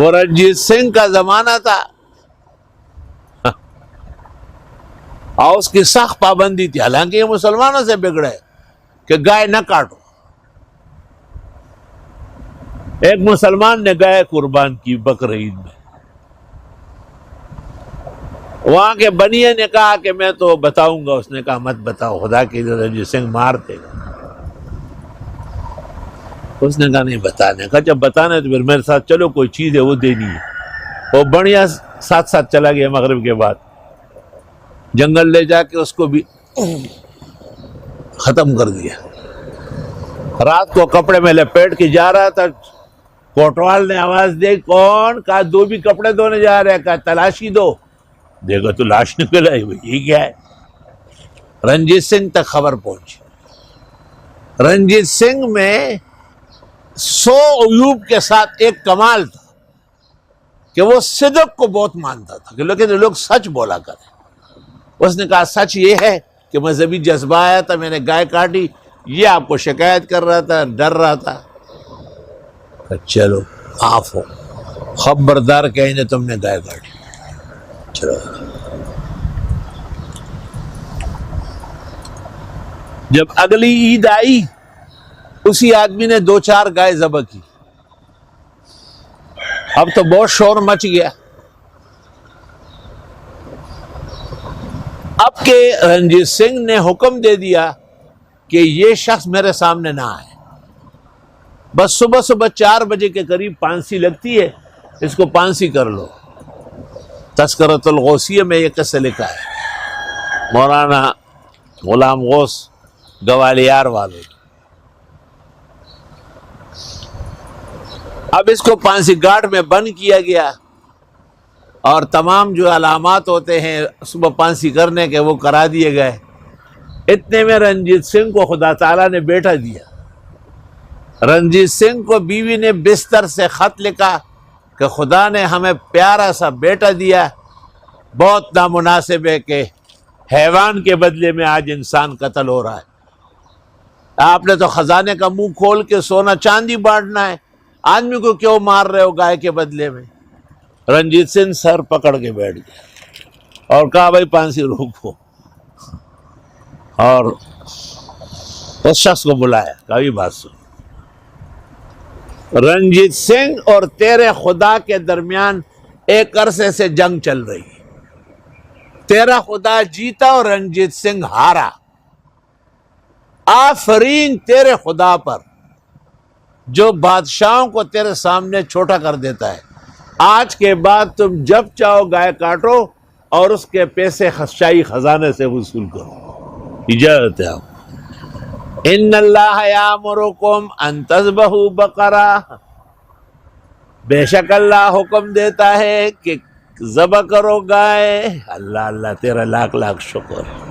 وہ رنجیت سنگھ کا زمانہ تھا اور اس کی سخت پابندی تھی، حالانکہ یہ مسلمانوں سے بگڑے کہ گائے نہ کاٹو. ایک مسلمان نے گائے قربان کی بقر عید میں، وہاں کے بنیے نے کہا کہ میں تو بتاؤں گا. اس نے کہا مت بتاؤ، خدا کے لیے رنجیت سنگھ مار دے گا. اس نے کہا نہیں بتانے کا، جب بتانا ہے تو پھر میرے ساتھ چلو، کوئی چیز ہے وہ دینی ہے. وہ بڑھیا ساتھ ساتھ چلا گیا. مغرب کے بعد جنگل لے جا کے اس کو بھی ختم کر دیا. رات کو کپڑے میں لپیٹ کے جا رہا تھا، کوٹوال نے آواز دی کون؟ کہا دو بھی کپڑے دھونے جا رہے ہیں. کہا تلاشی دو. دیکھو تو لاش نکل آئی. یہ کیا ہے؟ رنجیت سنگھ تک خبر پہنچی. رنجیت سنگھ میں 100 عیوب کے ساتھ ایک کمال تھا کہ وہ صدق کو بہت مانتا تھا کہ لیکن لوگ سچ بولا کریں. اس نے کہا سچ یہ ہے کہ مذہبی جذبہ آیا تھا، میں نے گائے کاٹی. یہ آپ کو شکایت کر رہا تھا، ڈر رہا تھا. چلو معاف ہو، خبردار کہیں نے تم نے گائے کاٹی. چلو. جب اگلی عید آئی اسی آدمی نے 2-4 گائے ذبح کی. اب تو بہت شور مچ گیا. اب کہ رنجیت سنگھ نے حکم دے دیا کہ یہ شخص میرے سامنے نہ آئے. بس صبح 4 بجے کے قریب پانسی لگتی ہے، اس کو پانسی کر لو. تذکرۃ الغوثیہ میں یہ قصہ لکھا ہے مولانا غلام غوث گوالیار والوں. اب اس کو پانسی گھاٹ میں بند کیا گیا اور تمام جو علامات ہوتے ہیں صبح پانسی کرنے کے وہ کرا دیے گئے. اتنے میں رنجیت سنگھ کو خدا تعالیٰ نے بیٹا دیا. رنجیت سنگھ کو بیوی نے بستر سے خط لکھا کہ خدا نے ہمیں پیارا سا بیٹا دیا، بہت نامناسب ہے کہ حیوان کے بدلے میں آج انسان قتل ہو رہا ہے. آپ نے تو خزانے کا منہ کھول کے سونا چاندی بانٹنا ہے، آدمی کو کیوں مار رہے ہو گائے کے بدلے میں؟ رنجیت سنگھ سر پکڑ کے بیٹھ گیا اور کہا بھائی پانسی روکو. اور اس شخص کو بلایا، کہا یہ بات سن، رنجیت سنگھ اور تیرے خدا کے درمیان ایک عرصے سے جنگ چل رہی ہے. تیرا خدا جیتا اور رنجیت سنگھ ہارا. آفرین تیرے خدا پر جو بادشاہوں کو تیرے سامنے چھوٹا کر دیتا ہے. آج کے بعد تم جب چاہو گائے کاٹو اور اس کے پیسے خشائی خزانے سے وصول کرو. اجازت ہے آپ. ان اللہ یامرکم ان تذبحوا بقرہ، بے شک اللہ حکم دیتا ہے کہ ذبح کرو گائے. اللہ اللہ تیرا لاکھ لاکھ شکر.